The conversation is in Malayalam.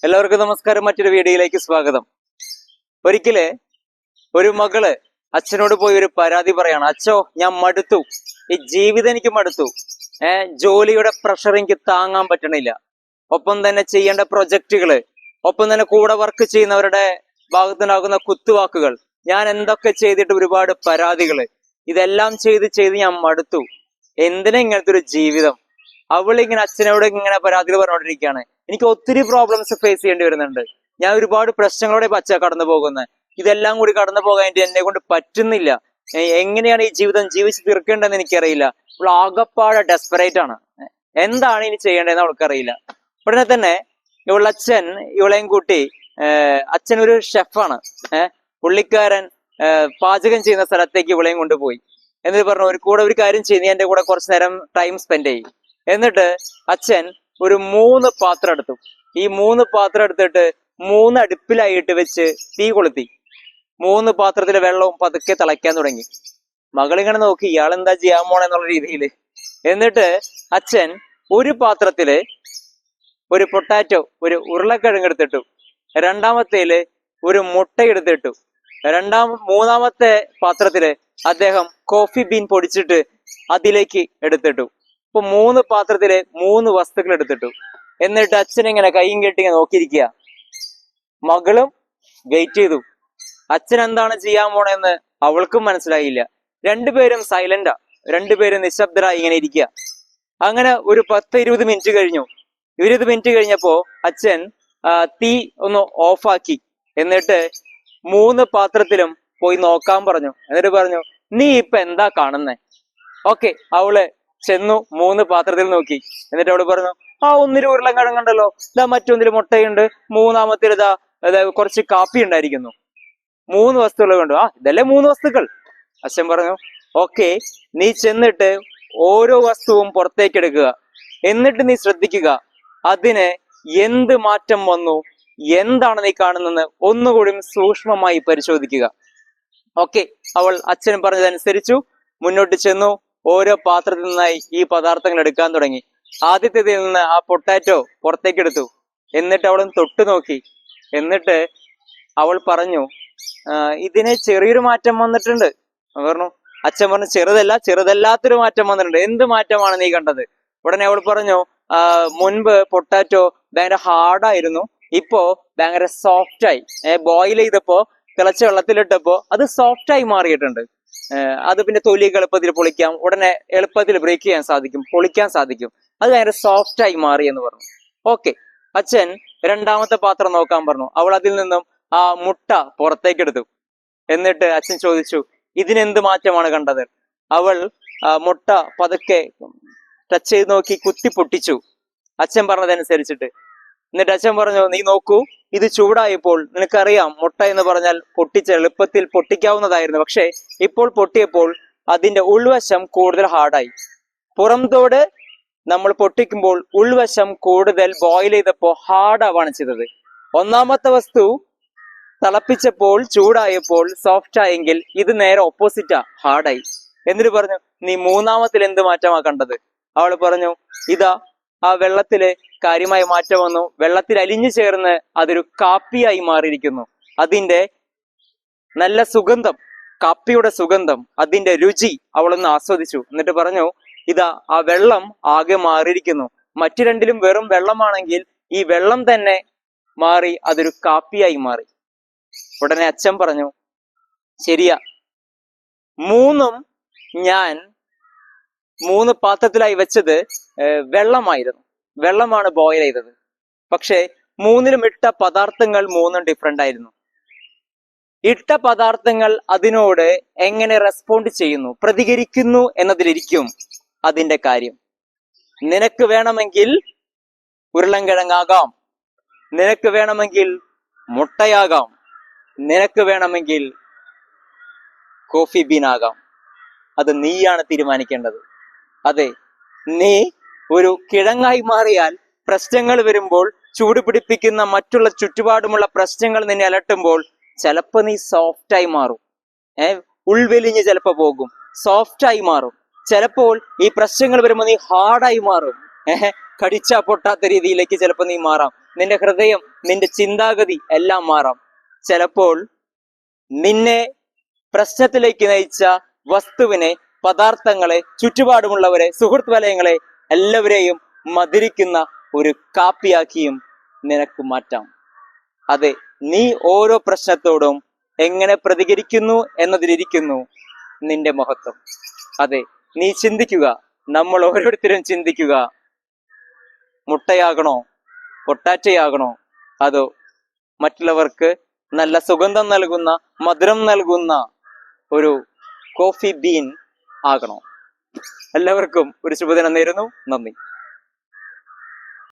എല്ലാവർക്കും നമസ്കാരം. മറ്റൊരു വീഡിയോയിലേക്ക് സ്വാഗതം. ഒരിക്കല് ഒരു മകള് അച്ഛനോട് പോയി ഒരു പരാതി പറയാണ്. അച്ഛോ, ഞാൻ മടുത്തു, ഈ ജീവിതം എനിക്ക് മടുത്തു. ജോലിയുടെ പ്രഷർ എനിക്ക് താങ്ങാൻ പറ്റണില്ല. ഒപ്പം തന്നെ ചെയ്യേണ്ട പ്രൊജക്റ്റുകള്, ഒപ്പം തന്നെ കൂടെ വർക്ക് ചെയ്യുന്നവരുടെ ഭാഗത്തുനിന്നാകുന്ന കുത്തുവാക്കുകൾ, ഞാൻ എന്തൊക്കെ ചെയ്തിട്ട് ഒരുപാട് പരാതികള്, ഇതെല്ലാം ചെയ്ത് ഞാൻ മടുത്തു. എന്തിനാ ഇങ്ങനത്തെ ഒരു ജീവിതം? അവളിങ്ങനെ അച്ഛനോട് ഇങ്ങനെ പരാതികൾ പറഞ്ഞുകൊണ്ടിരിക്കുകയാണ്. എനിക്ക് ഒത്തിരി പ്രോബ്ലംസ് ഫേസ് ചെയ്യേണ്ടി വരുന്നുണ്ട്. ഞാൻ ഒരുപാട് പ്രശ്നങ്ങളോടെ പച്ച കടന്നു പോകുന്നത്. ഇതെല്ലാം കൂടി കടന്നു പോകാൻ എന്നെ കൊണ്ട് പറ്റുന്നില്ല. എങ്ങനെയാണ് ഈ ജീവിതം ജീവിച്ച് തീർക്കേണ്ടതെന്ന് എനിക്കറിയില്ല. ഇപ്പോൾ ആകപ്പാടെ ഡെസ്പറേറ്റ് ആണ്. എന്താണ് ഇനി ചെയ്യേണ്ടതെന്ന് അവൾക്കറിയില്ല. ഉടനെ തന്നെ ഇവളച്ഛൻ ഇവളെയും കൂട്ടി, അച്ഛൻ ഒരു ഷെഫാണ്, പുള്ളിക്കാരൻ പാചകം ചെയ്യുന്ന സ്ഥലത്തേക്ക് ഇവളെയും കൊണ്ടുപോയി. എന്നിട്ട് പറഞ്ഞു, ഒരു കാര്യം ചെയ്ത് നീ എന്റെ കൂടെ കുറച്ചു നേരം ടൈം സ്പെൻഡ് ചെയ്യും. എന്നിട്ട് അച്ഛൻ ഒരു 3 പാത്രം എടുത്തു. ഈ 3 പാത്രം എടുത്തിട്ട് 3 അടുപ്പിലായിട്ട് വെച്ച് തീ കൊളുത്തി. 3 പാത്രത്തിലെ വെള്ളവും പതുക്കെ തിളയ്ക്കാൻ തുടങ്ങി. മകളിങ്ങനെ നോക്കി, ഇയാൾ എന്താ ചെയ്യാൻ പോണെന്നുള്ള രീതിയിൽ. എന്നിട്ട് അച്ഛൻ ഒരു പാത്രത്തില് ഒരു പൊട്ടാറ്റോ, ഒരു ഉരുളക്കിഴങ്ങ് എടുത്തിട്ടു. രണ്ടാമത്തേല് ഒരു മുട്ട എടുത്തിട്ടു. മൂന്നാമത്തെ പാത്രത്തില് അദ്ദേഹം കോഫി ബീൻ പൊടിച്ചിട്ട് അതിലേക്ക് എടുത്തിട്ടു. ഇപ്പൊ 3 പാത്രത്തില് 3 വസ്തുക്കൾ എടുത്തിട്ടു. എന്നിട്ട് അച്ഛൻ ഇങ്ങനെ കൈയും കെട്ടി നോക്കിയിരിക്കുക. മകളും വെയിറ്റ് ചെയ്തു. അച്ഛൻ എന്താണ് ചെയ്യാൻ പോണെന്ന് അവൾക്കും മനസ്സിലായില്ല. രണ്ടുപേരും സൈലന്റാ, രണ്ടുപേരും നിശബ്ദരായി ഇങ്ങനെ ഇരിക്കുക. അങ്ങനെ ഒരു 10-20 മിനിറ്റ് കഴിഞ്ഞു. 20 മിനിറ്റ് കഴിഞ്ഞപ്പോ അച്ഛൻ തീ ഒന്ന് ഓഫാക്കി. എന്നിട്ട് 3 പാത്രത്തിലും പോയി നോക്കാൻ പറഞ്ഞു. എന്നിട്ട് പറഞ്ഞു, നീ ഇപ്പൊ എന്താ കാണുന്നേ? ഓക്കെ, അവള് ചെന്നു 3 പാത്രത്തിൽ നോക്കി. എന്നിട്ട് അവള് പറഞ്ഞു, ഒന്നിൽ ഉരുളക്കിഴങ്ങുണ്ടല്ലോ, ഇതാ മറ്റൊന്നിൽ മുട്ടയുണ്ട്, മൂന്നാമത്തിൽ ഇതാ കുറച്ച് കാപ്പി ഉണ്ടായിരിക്കുന്നു. 3 വസ്തുക്കൾ കണ്ടു. ഇതല്ലേ 3 വസ്തുക്കൾ. അച്ഛൻ പറഞ്ഞു, ഓക്കെ, നീ ചെന്നിട്ട് ഓരോ വസ്തുവും പുറത്തേക്ക് എടുക്കുക. എന്നിട്ട് നീ ശ്രദ്ധിക്കുക, അതിന് എന്ത് മാറ്റം വന്നു, എന്താണ് നീ കാണുന്നതെന്ന് ഒന്നുകൂടി സൂക്ഷ്മമായി പരിശോധിക്കുക. ഓക്കെ, അവൾ അച്ഛൻ പറഞ്ഞതനുസരിച്ചു മുന്നോട്ട് ചെന്നു. ഓരോ പാത്രത്തിൽ നിന്നായി ഈ പദാർത്ഥങ്ങൾ എടുക്കാൻ തുടങ്ങി. ആദ്യത്തേതിൽ നിന്ന് ആ പൊട്ടാറ്റോ പുറത്തേക്ക് എടുത്തു. എന്നിട്ട് അവളൊന്ന് തൊട്ടു നോക്കി. എന്നിട്ട് അവൾ പറഞ്ഞു, ഇതിന് ചെറിയൊരു മാറ്റം വന്നിട്ടുണ്ട്. പറഞ്ഞു. അച്ഛൻ പറഞ്ഞു, ചെറുതല്ലാത്തൊരു മാറ്റം വന്നിട്ടുണ്ട്. എന്ത് മാറ്റമാണ് നീ കണ്ടത്? ഉടനെ അവൾ പറഞ്ഞു, മുൻപ് പൊട്ടാറ്റോ ഭയങ്കര ഹാർഡായിരുന്നു, ഇപ്പോ ഭയങ്കര സോഫ്റ്റായി. ബോയിൽ ചെയ്തപ്പോ, തിളച്ച വെള്ളത്തിലിട്ടപ്പോ അത് സോഫ്റ്റായി മാറിയിട്ടുണ്ട്. അത് പിന്നെ തൊലിക്ക് എളുപ്പത്തിൽ പൊളിക്കാം, ഉടനെ എളുപ്പത്തിൽ ബ്രേക്ക് ചെയ്യാൻ സാധിക്കും, പൊളിക്കാൻ സാധിക്കും. അത് ഭയങ്കര സോഫ്റ്റായി മാറി എന്ന് പറഞ്ഞു. ഓക്കെ, അച്ഛൻ രണ്ടാമത്തെ പാത്രം നോക്കാൻ പറഞ്ഞു. അവൾ അതിൽ നിന്നും ആ മുട്ട പുറത്തേക്ക് എടുത്തു. എന്നിട്ട് അച്ഛൻ ചോദിച്ചു, ഇതിനെന്ത് മാറ്റമാണ് കണ്ടത്? അവൾ മുട്ട പതുക്കെ ടച്ച് ചെയ്ത് നോക്കി, കുത്തി പൊട്ടിച്ചു അച്ഛൻ പറഞ്ഞതനുസരിച്ചിട്ട്. എന്നിട്ട് അച്ഛൻ പറഞ്ഞു, നീ നോക്കൂ, ഇത് ചൂടായപ്പോൾ നിനക്കറിയാം, മുട്ട എന്ന് പറഞ്ഞാൽ എളുപ്പത്തിൽ പൊട്ടിക്കാവുന്നതായിരുന്നു. പക്ഷെ ഇപ്പോൾ പൊട്ടിയപ്പോൾ അതിന്റെ ഉൾവശം കൂടുതൽ ഹാർഡായി. പുറംതോട് നമ്മൾ പൊട്ടിക്കുമ്പോൾ ഉൾവശം കൂടുതൽ ബോയിൽ ചെയ്തപ്പോ ഹാർഡാവാണ് ചെയ്തത്. ഒന്നാമത്തെ വസ്തു തിളപ്പിച്ചപ്പോൾ ചൂടായപ്പോൾ സോഫ്റ്റ് ആയെങ്കിൽ ഇത് നേരെ ഓപ്പോസിറ്റാ, ഹാർഡായി. എന്നിട്ട് പറഞ്ഞു, നീ മൂന്നാമത്തിൽ എന്ത് മാറ്റമാ കണ്ടത്? അവൾ പറഞ്ഞു, ഇതാ ആ വെള്ളത്തില് കാര്യമായ മാറ്റം വന്നു. വെള്ളത്തിൽ അലിഞ്ഞു ചേർന്ന് അതൊരു കാപ്പിയായി മാറിയിരിക്കുന്നു. അതിന്റെ നല്ല സുഗന്ധം, കാപ്പിയുടെ സുഗന്ധം, അതിന്റെ രുചി അവളൊന്ന് ആസ്വദിച്ചു. എന്നിട്ട് പറഞ്ഞു, ഇതാ ആ വെള്ളം ആകെ മാറിയിരിക്കുന്നു. മറ്റു രണ്ടിലും വെറും വെള്ളമാണെങ്കിൽ ഈ വെള്ളം തന്നെ മാറി അതൊരു കാപ്പിയായി മാറി. ഉടനെ അച്ഛൻ പറഞ്ഞു, ശരിയാ, ഞാൻ 3 പാത്രത്തിലായി വെച്ചത് വെള്ളമായിരുന്നു, വെള്ളമാണ് ബോയിൽ ചെയ്തത്. പക്ഷെ 3ലും ഇട്ട പദാർത്ഥങ്ങൾ 3ഉം ഡിഫറെന്റ് ആയിരുന്നു. ഇട്ട പദാർത്ഥങ്ങൾ അതിനോട് എങ്ങനെ റെസ്പോണ്ട് ചെയ്യുന്നു, പ്രതികരിക്കുന്നു എന്നതിലിരിക്കും അതിന്റെ കാര്യം. നിനക്ക് വേണമെങ്കിൽ ഉരുളൻകിഴങ്ങാകാം, നിനക്ക് വേണമെങ്കിൽ മുട്ടയാകാം, നിനക്ക് വേണമെങ്കിൽ കോഫി ബീൻ ആകാം. അത് നീയാണ് തീരുമാനിക്കേണ്ടത്. അതെ, നീ ഒരു കിഴങ്ങായി മാറിയാൽ പ്രശ്നങ്ങൾ വരുമ്പോൾ, ചൂട് പിടിപ്പിക്കുന്ന മറ്റുള്ള ചുറ്റുപാടുമുള്ള പ്രശ്നങ്ങൾ നിന്നെ അലട്ടുമ്പോൾ ചിലപ്പോ നീ സോഫ്റ്റായി മാറും. ഉൾവെലിഞ്ഞ് ചിലപ്പോ പോകും, സോഫ്റ്റായി മാറും. ചിലപ്പോൾ ഈ പ്രശ്നങ്ങൾ വരുമ്പോൾ നീ ഹാർഡായി മാറും. കടിച്ചാ പൊട്ടാത്ത രീതിയിലേക്ക് ചിലപ്പോൾ നീ മാറാം. നിന്റെ ഹൃദയം, നിന്റെ ചിന്താഗതി എല്ലാം മാറാം. ചിലപ്പോൾ നിന്നെ പ്രശ്നത്തിലേക്ക് നയിച്ച വസ്തുവിനെ, പദാർത്ഥങ്ങളെ, ചുറ്റുപാടുമുള്ളവരെ, സുഹൃത്ത് വലയങ്ങളെ എല്ലാവരെയും മധുരിക്കുന്ന ഒരു കാപ്പിയാക്കിയും നിനക്ക് മാറ്റാം. അതെ, നീ ഓരോ പ്രശ്നത്തോടും എങ്ങനെ പ്രതികരിക്കുന്നു എന്നതിലിരിക്കുന്നു നിന്റെ മഹത്വം. അതെ, നീ ചിന്തിക്കുക, നമ്മൾ ഓരോരുത്തരും ചിന്തിക്കുക, മുട്ടയാകണോ, പൊട്ടാറ്റയാകണോ, അതോ മറ്റുള്ളവർക്ക് നല്ല സുഗന്ധം നൽകുന്ന, മധുരം നൽകുന്ന ഒരു കോഫി ബീൻ ആകണോ? എല്ലാവർക്കും ഒരു ശുഭദിനം നേരുന്നു. നന്ദി.